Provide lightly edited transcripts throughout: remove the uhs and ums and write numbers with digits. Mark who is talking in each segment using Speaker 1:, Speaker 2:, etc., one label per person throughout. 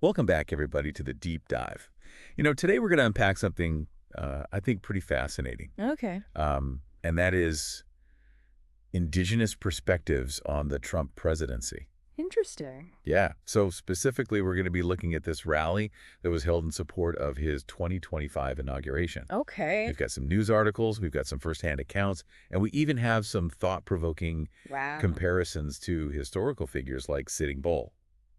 Speaker 1: Welcome back, everybody, to the deep dive. Today we're going to unpack something I think pretty fascinating,
Speaker 2: Okay.
Speaker 1: and that is indigenous perspectives on the Trump presidency.
Speaker 2: Interesting.
Speaker 1: Yeah, so specifically, we're going to be looking at this rally that was held in support of his 2025 inauguration.
Speaker 2: Okay.
Speaker 1: We've got some news articles, we've got some firsthand accounts, and we even have some thought-provoking
Speaker 2: Wow.
Speaker 1: comparisons to historical figures like Sitting Bull.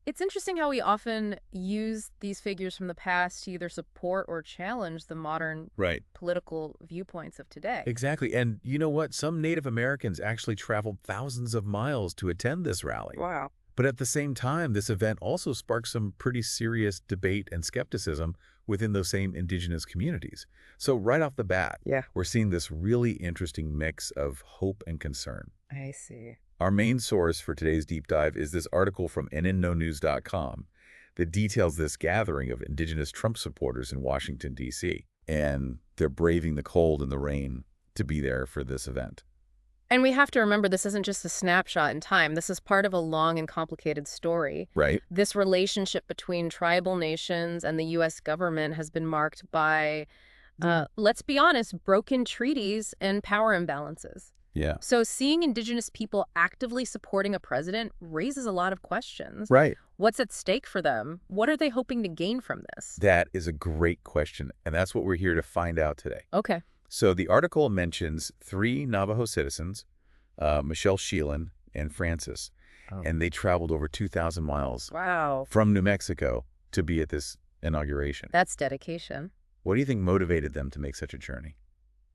Speaker 2: It's interesting how we often use these figures from the past to either support or challenge the modern
Speaker 1: Right.
Speaker 2: political viewpoints of today.
Speaker 1: Exactly. And you know what? Some Native Americans actually traveled thousands of miles to attend this rally.
Speaker 2: Wow.
Speaker 1: But at the same time, this event also sparked some pretty serious debate and skepticism within those same indigenous communities. So right off the bat,
Speaker 2: Yeah.
Speaker 1: we're seeing this really interesting mix of hope and concern.
Speaker 2: I see.
Speaker 1: Our main source for today's deep dive is this article from nnonews.com that details this gathering of indigenous Trump supporters in Washington, D.C., and they're braving the cold and the rain to be there for this event.
Speaker 2: And we have to remember this isn't just a snapshot in time. This is part of a long and complicated story.
Speaker 1: Right?
Speaker 2: This relationship between tribal nations and the U.S. government has been marked by, let's be honest, broken treaties and power imbalances.
Speaker 1: Yeah.
Speaker 2: So seeing indigenous people actively supporting a president raises a lot of questions.
Speaker 1: Right.
Speaker 2: What's at stake for them? What are they hoping to gain from this?
Speaker 1: That is a great question, and that's what we're here to find out today.
Speaker 2: Okay.
Speaker 1: So the article mentions 3 Navajo citizens, Michelle Sheelan and Francis, and they traveled over 2,000 miles
Speaker 2: Wow.
Speaker 1: from New Mexico to be at this inauguration.
Speaker 2: That's dedication.
Speaker 1: What do you think motivated them to make such a journey?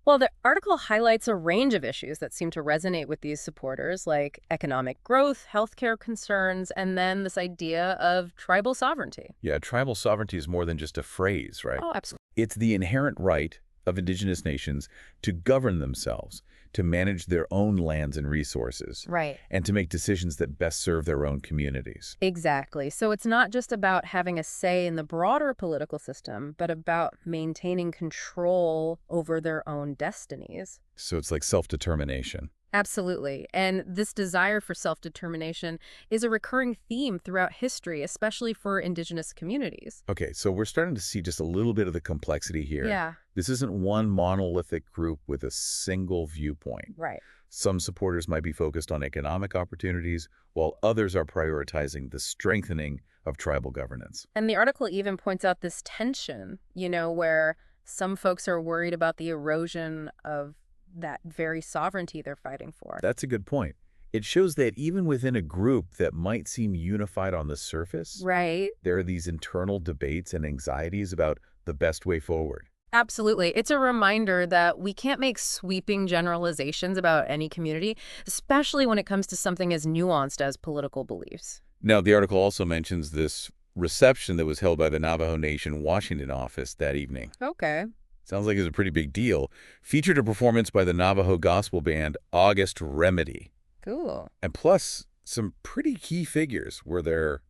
Speaker 2: Well, the article highlights a range of issues that seem to resonate with these supporters, like economic growth, healthcare concerns, and then this idea of tribal sovereignty.
Speaker 1: Yeah, tribal sovereignty is more than just a phrase, right?
Speaker 2: Oh, absolutely.
Speaker 1: It's the inherent right of indigenous nations to govern themselves, to manage their own lands and resources,
Speaker 2: Right.
Speaker 1: and to make decisions that best serve their own communities.
Speaker 2: Exactly. So it's not just about having a say in the broader political system, but about maintaining control over their own destinies.
Speaker 1: So it's like self-determination.
Speaker 2: Absolutely. And this desire for self-determination is a recurring theme throughout history, especially for indigenous communities.
Speaker 1: Okay, so we're starting to see just a little bit of the complexity here.
Speaker 2: Yeah,
Speaker 1: This isn't one monolithic group with a single viewpoint.
Speaker 2: right.
Speaker 1: Some supporters might be focused on economic opportunities, while others are prioritizing the strengthening of tribal governance.
Speaker 2: And the article even points out this tension, where some folks are worried about the erosion of that very sovereignty they're fighting for.
Speaker 1: That's a good point. It shows that even within a group that might seem unified on the surface,
Speaker 2: Right.
Speaker 1: there are these internal debates and anxieties about the best way forward.
Speaker 2: Absolutely. It's a reminder that we can't make sweeping generalizations about any community, especially when it comes to something as nuanced as political beliefs.
Speaker 1: Now, the article also mentions this reception that was held by the Navajo Nation Washington office that evening.
Speaker 2: Okay.
Speaker 1: Sounds like it's a pretty big deal. Featured a performance by the Navajo gospel band August Remedy.
Speaker 2: Cool.
Speaker 1: And plus, some pretty key figures were there.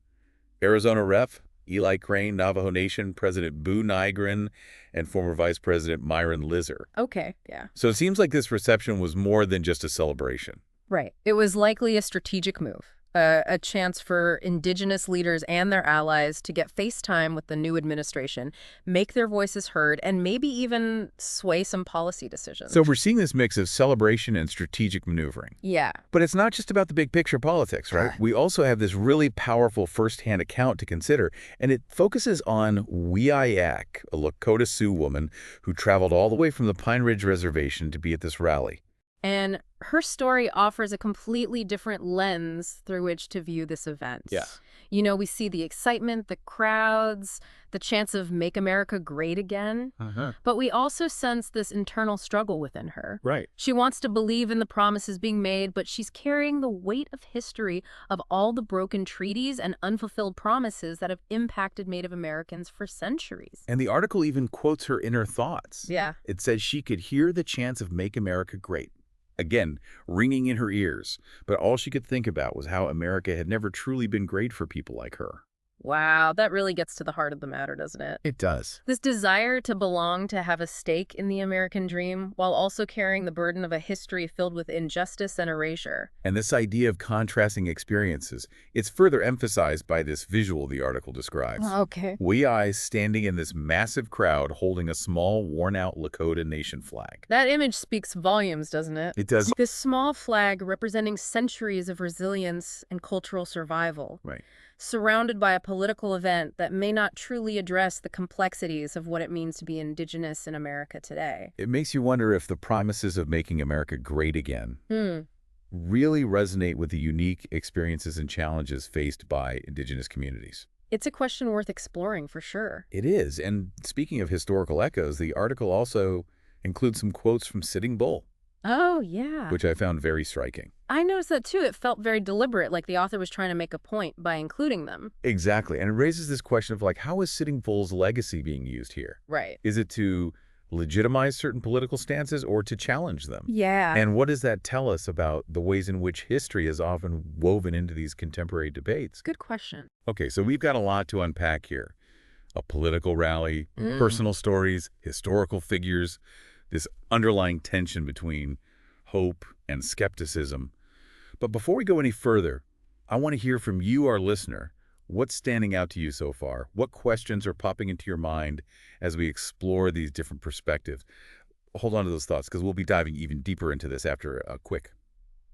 Speaker 1: Arizona Rep. Eli Crane, Navajo Nation President Boo Nygren, and former Vice President Myron Lizer.
Speaker 2: Okay. Yeah.
Speaker 1: So it seems like this reception was more than just a celebration.
Speaker 2: Right. It was likely a strategic move, a chance for indigenous leaders and their allies to get face time with the new administration, make their voices heard, and maybe even sway some policy decisions.
Speaker 1: So we're seeing this mix of celebration and strategic maneuvering.
Speaker 2: Yeah.
Speaker 1: But it's not just about the big picture politics, right? We also have this really powerful firsthand account to consider, and it focuses on Wiayak, a Lakota Sioux woman who traveled all the way from the Pine Ridge Reservation to be at this rally.
Speaker 2: And her story offers a completely different lens through which to view this event.
Speaker 1: Yeah.
Speaker 2: We see the excitement, the crowds, the chance of Make America Great Again. But we also sense this internal struggle within her.
Speaker 1: Right.
Speaker 2: She wants to believe in the promises being made, but she's carrying the weight of history of all the broken treaties and unfulfilled promises that have impacted Native Americans for centuries.
Speaker 1: And the article even quotes her inner thoughts.
Speaker 2: Yeah.
Speaker 1: It says she could hear the chants of Make America Great, again, ringing in her ears, but all she could think about was how America had never truly been great for people like her.
Speaker 2: Wow, that really gets to the heart of the matter, doesn't it?
Speaker 1: It does.
Speaker 2: This desire to belong, to have a stake in the American dream, while also carrying the burden of a history filled with injustice and erasure.
Speaker 1: And this idea of contrasting experiences, it's further emphasized by this visual the article describes.
Speaker 2: Okay.
Speaker 1: We eyes standing in this massive crowd holding a small, worn-out 𝗑𝗕ᗕ𝗓 flag.
Speaker 2: That image speaks volumes, doesn't it?
Speaker 1: It does.
Speaker 2: This small flag representing centuries of resilience and cultural survival.
Speaker 1: Right.
Speaker 2: Surrounded by a political event that may not truly address the complexities of what it means to be Indigenous in America today.
Speaker 1: It makes you wonder if the promises of making America great again really resonate with the unique experiences and challenges faced by Indigenous communities.
Speaker 2: It's a question worth exploring for sure.
Speaker 1: It is. And speaking of historical echoes, the article also includes some quotes from 𝗧𝗔𝗓 𝗔𝗡,
Speaker 2: Oh, yeah.
Speaker 1: which I found very striking.
Speaker 2: I noticed that too. It felt very deliberate, like the author was trying to make a point by including them.
Speaker 1: Exactly. And it raises this question of, like, how is 𝗧𝗔𝗓 𝗔𝗡's legacy being used here?
Speaker 2: Right.
Speaker 1: Is it to legitimize certain political stances or to challenge them?
Speaker 2: Yeah.
Speaker 1: And what does that tell us about the ways in which history is often woven into these contemporary debates?
Speaker 2: Good question.
Speaker 1: Okay, so we've got a lot to unpack here. A political rally, personal stories, historical figures, this underlying tension between hope and skepticism. But before we go any further, I want to hear from you, our listener. What's standing out to you so far? What questions are popping into your mind as we explore these different perspectives? Hold on to those thoughts, because we'll be diving even deeper into this after a quick.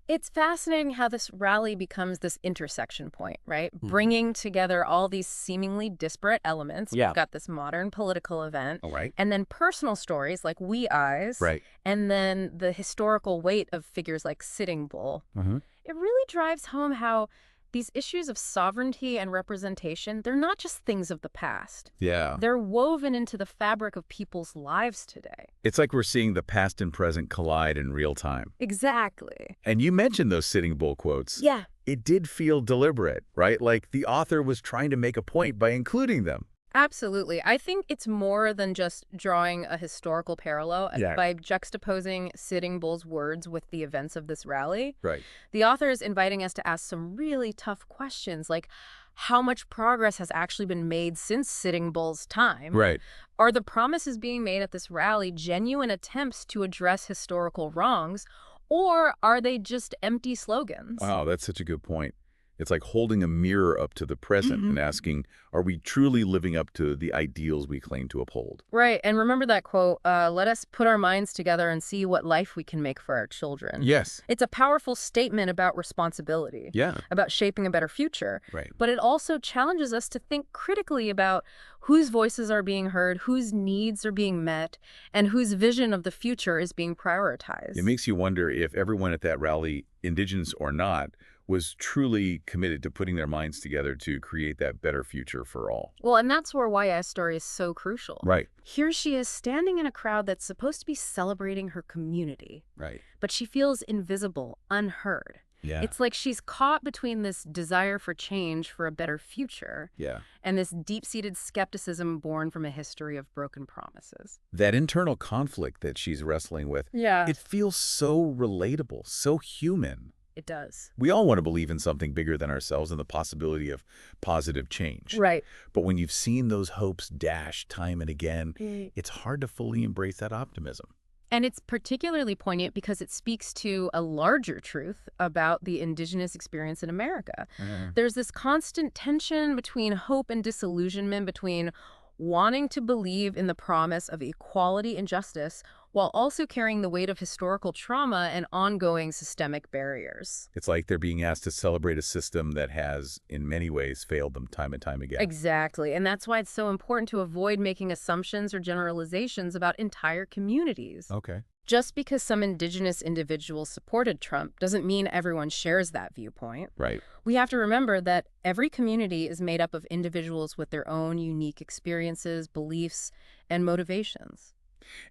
Speaker 2: It's fascinating how this rally becomes this intersection point, right? Bringing together all these seemingly disparate elements.
Speaker 1: Yeah.
Speaker 2: We've got this modern political event.
Speaker 1: All right.
Speaker 2: And then personal stories like We Eyes.
Speaker 1: Right.
Speaker 2: And then the historical weight of figures like Sitting Bull. It really drives home how these issues of sovereignty and representation, they're not just things of the past.
Speaker 1: Yeah.
Speaker 2: They're woven into the fabric of people's lives today.
Speaker 1: It's like we're seeing the past and present collide in real time.
Speaker 2: Exactly.
Speaker 1: And you mentioned those Sitting Bull quotes.
Speaker 2: Yeah.
Speaker 1: It did feel deliberate, right? Like the author was trying to make a point by including them.
Speaker 2: Absolutely. I think it's more than just drawing a historical parallel.
Speaker 1: Yeah.
Speaker 2: By juxtaposing Sitting Bull's words with the events of this rally.
Speaker 1: Right.
Speaker 2: The author is inviting us to ask some really tough questions, like how much progress has actually been made since Sitting Bull's time?
Speaker 1: Right.
Speaker 2: Are the promises being made at this rally genuine attempts to address historical wrongs, or are they just empty slogans?
Speaker 1: Wow, that's such a good point. It's like holding a mirror up to the present and asking, are we truly living up to the ideals we claim to uphold?
Speaker 2: Right. And remember that quote, let us put our minds together and see what life we can make for our children.
Speaker 1: Yes.
Speaker 2: It's a powerful statement about responsibility,
Speaker 1: Yeah.
Speaker 2: about shaping a better future.
Speaker 1: Right.
Speaker 2: But it also challenges us to think critically about whose voices are being heard, whose needs are being met, and whose vision of the future is being prioritized.
Speaker 1: It makes you wonder if everyone at that rally, Indigenous or not, was truly committed to putting their minds together to create that better future for all.
Speaker 2: Well, and that's where YS story is so crucial.
Speaker 1: Right.
Speaker 2: Here she is standing in a crowd that's supposed to be celebrating her community,
Speaker 1: Right.
Speaker 2: but she feels invisible, unheard.
Speaker 1: Yeah.
Speaker 2: It's like she's caught between this desire for change for a better future
Speaker 1: Yeah.
Speaker 2: and this deep-seated skepticism born from a history of broken promises.
Speaker 1: That internal conflict that she's wrestling with,
Speaker 2: Yeah.
Speaker 1: it feels so relatable, so human.
Speaker 2: It does.
Speaker 1: We all want to believe in something bigger than ourselves and the possibility of positive change.
Speaker 2: Right.
Speaker 1: But when you've seen those hopes dashed time and again, it's hard to fully embrace that optimism.
Speaker 2: And it's particularly poignant because it speaks to a larger truth about the Indigenous experience in America. There's this constant tension between hope and disillusionment, between wanting to believe in the promise of equality and justice while also carrying the weight of historical trauma and ongoing systemic barriers.
Speaker 1: It's like they're being asked to celebrate a system that has, in many ways, failed them time and time again.
Speaker 2: Exactly. And that's why it's so important to avoid making assumptions or generalizations about entire communities.
Speaker 1: Okay.
Speaker 2: Just because some Indigenous individuals supported Trump doesn't mean everyone shares that viewpoint.
Speaker 1: Right.
Speaker 2: We have to remember that every community is made up of individuals with their own unique experiences, beliefs, and motivations.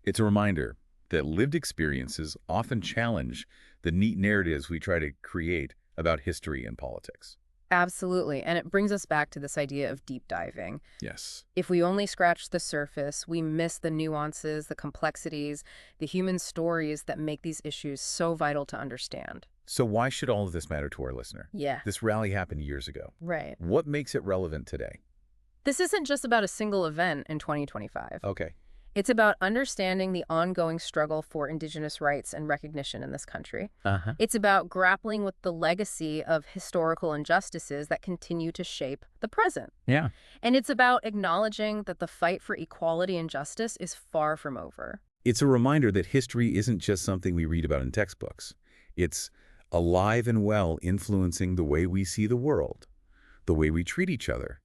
Speaker 1: It's a reminder that lived experiences often challenge the neat narratives we try to create about history and politics.
Speaker 2: Absolutely. And it brings us back to this idea of deep diving.
Speaker 1: Yes.
Speaker 2: If we only scratch the surface, we miss the nuances, the complexities, the human stories that make these issues so vital to understand.
Speaker 1: So why should all of this matter to our listener?
Speaker 2: Yeah.
Speaker 1: This rally happened years ago.
Speaker 2: Right.
Speaker 1: What makes it relevant today?
Speaker 2: This isn't just about a single event in 2025.
Speaker 1: Okay.
Speaker 2: It's about understanding the ongoing struggle for Indigenous rights and recognition in this country.
Speaker 1: Uh-huh.
Speaker 2: It's about grappling with the legacy of historical injustices that continue to shape the present.
Speaker 1: Yeah.
Speaker 2: And it's about acknowledging that the fight for equality and justice is far from over.
Speaker 1: It's a reminder that history isn't just something we read about in textbooks. It's alive and well, influencing the way we see the world, the way we treat each other,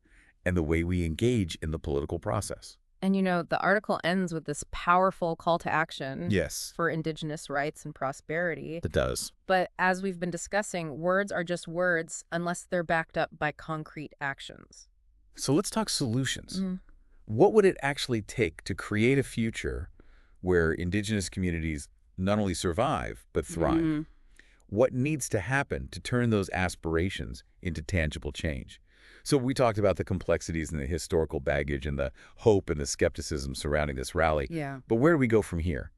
Speaker 1: and the way we engage in the political process.
Speaker 2: And the article ends with this powerful call to action
Speaker 1: Yes,
Speaker 2: for Indigenous rights and prosperity.
Speaker 1: it does.
Speaker 2: But as we've been discussing, words are just words unless they're backed up by concrete actions.
Speaker 1: So let's talk solutions. What would it actually take to create a future where Indigenous communities not only survive, but thrive? What needs to happen to turn those aspirations into tangible change? So we talked about the complexities and the historical baggage and the hope and the skepticism surrounding this rally.
Speaker 2: Yeah.
Speaker 1: But where do we go from here?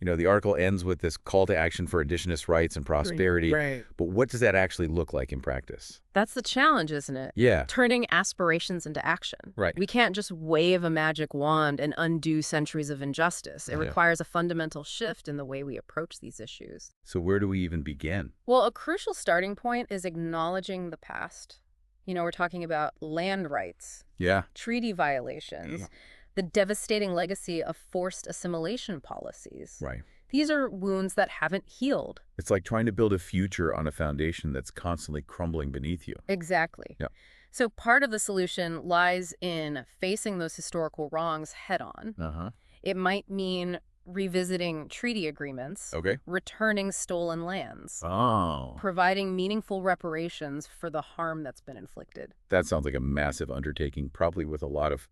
Speaker 1: The article ends with this call to action for Indigenous rights and prosperity.
Speaker 3: Right.
Speaker 1: But what does that actually look like in practice?
Speaker 2: That's the challenge, isn't it?
Speaker 1: Yeah.
Speaker 2: Turning aspirations into action.
Speaker 1: Right.
Speaker 2: We can't just wave a magic wand and undo centuries of injustice. It
Speaker 1: Yeah.
Speaker 2: requires a fundamental shift in the way we approach these issues.
Speaker 1: So where do we even begin?
Speaker 2: Well, a crucial starting point is acknowledging the past. We're talking about land rights,
Speaker 1: Yeah.
Speaker 2: treaty violations, the devastating legacy of forced assimilation policies.
Speaker 1: Right.
Speaker 2: These are wounds that haven't healed.
Speaker 1: It's like trying to build a future on a foundation that's constantly crumbling beneath you.
Speaker 2: Exactly.
Speaker 1: Yeah.
Speaker 2: So part of the solution lies in facing those historical wrongs head on.
Speaker 1: Uh-huh.
Speaker 2: It might mean revisiting treaty agreements,
Speaker 1: Okay.
Speaker 2: returning stolen lands,
Speaker 1: Oh.
Speaker 2: providing meaningful reparations for the harm that's been inflicted.
Speaker 1: That sounds like a massive undertaking, probably with a lot of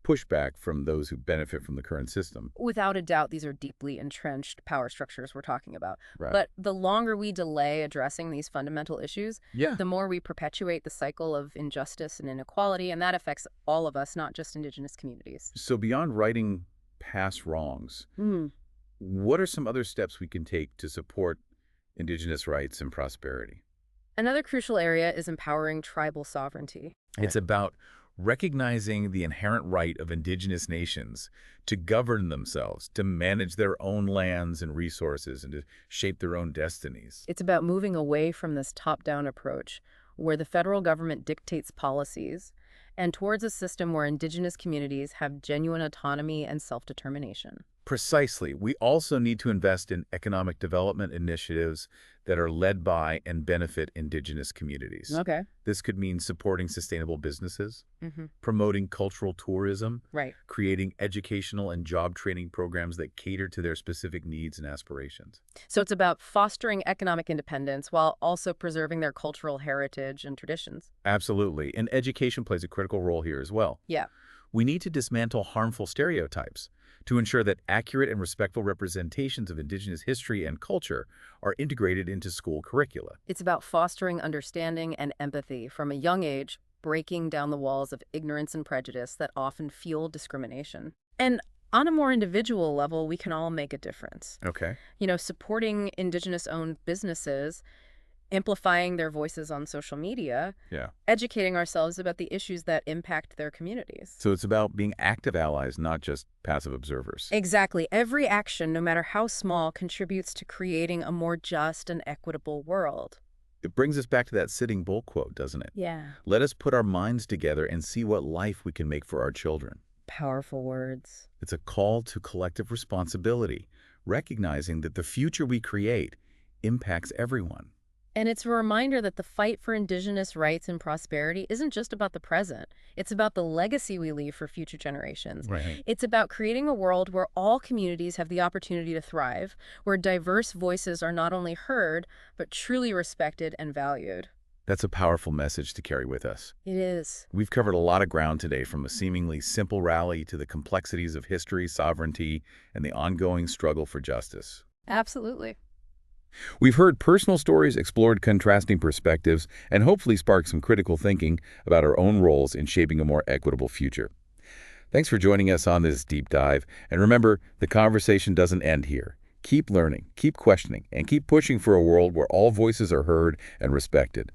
Speaker 1: pushback from those who benefit from the current system.
Speaker 2: Without a doubt, these are deeply entrenched power structures we're talking about.
Speaker 1: Right.
Speaker 2: But the longer we delay addressing these fundamental issues,
Speaker 1: Yeah.
Speaker 2: the more we perpetuate the cycle of injustice and inequality, and that affects all of us, not just Indigenous communities.
Speaker 1: So beyond righting past wrongs, what are some other steps we can take to support Indigenous rights and prosperity?
Speaker 2: Another crucial area is empowering tribal sovereignty.
Speaker 1: It's about recognizing the inherent right of Indigenous nations to govern themselves, to manage their own lands and resources, and to shape their own destinies.
Speaker 2: It's about moving away from this top-down approach where the federal government dictates policies and towards a system where Indigenous communities have genuine autonomy and self-determination.
Speaker 1: Precisely. We also need to invest in economic development initiatives that are led by and benefit Indigenous communities.
Speaker 2: Okay.
Speaker 1: This could mean supporting sustainable businesses,
Speaker 2: Mm-hmm.
Speaker 1: promoting cultural tourism,
Speaker 2: Right.
Speaker 1: creating educational and job training programs that cater to their specific needs and aspirations.
Speaker 2: So it's about fostering economic independence while also preserving their cultural heritage and traditions.
Speaker 1: Absolutely. And education plays a critical role here as well.
Speaker 2: Yeah.
Speaker 1: We need to dismantle harmful stereotypes to ensure that accurate and respectful representations of Indigenous history and culture are integrated into school curricula.
Speaker 2: It's about fostering understanding and empathy from a young age, breaking down the walls of ignorance and prejudice that often fuel discrimination. And on a more individual level, we can all make a difference.
Speaker 1: Okay.
Speaker 2: Supporting Indigenous-owned businesses, amplifying their voices on social media,
Speaker 1: Yeah.
Speaker 2: educating ourselves about the issues that impact their communities.
Speaker 1: So it's about being active allies, not just passive observers.
Speaker 2: Exactly. Every action, no matter how small, contributes to creating a more just and equitable world.
Speaker 1: It brings us back to that Sitting Bull quote, doesn't it?
Speaker 2: Yeah.
Speaker 1: Let us put our minds together and see what life we can make for our children.
Speaker 2: Powerful words.
Speaker 1: It's a call to collective responsibility, recognizing that the future we create impacts everyone.
Speaker 2: And it's a reminder that the fight for Indigenous rights and prosperity isn't just about the present. It's about the legacy we leave for future generations.
Speaker 1: Right.
Speaker 2: It's about creating a world where all communities have the opportunity to thrive, where diverse voices are not only heard, but truly respected and valued.
Speaker 1: That's a powerful message to carry with us.
Speaker 2: It is.
Speaker 1: We've covered a lot of ground today, from a seemingly simple rally to the complexities of history, sovereignty, and the ongoing struggle for justice.
Speaker 2: Absolutely.
Speaker 1: We've heard personal stories, explored contrasting perspectives, and hopefully sparked some critical thinking about our own roles in shaping a more equitable future. Thanks for joining us on this deep dive. And remember, the conversation doesn't end here. Keep learning, keep questioning, and keep pushing for a world where all voices are heard and respected.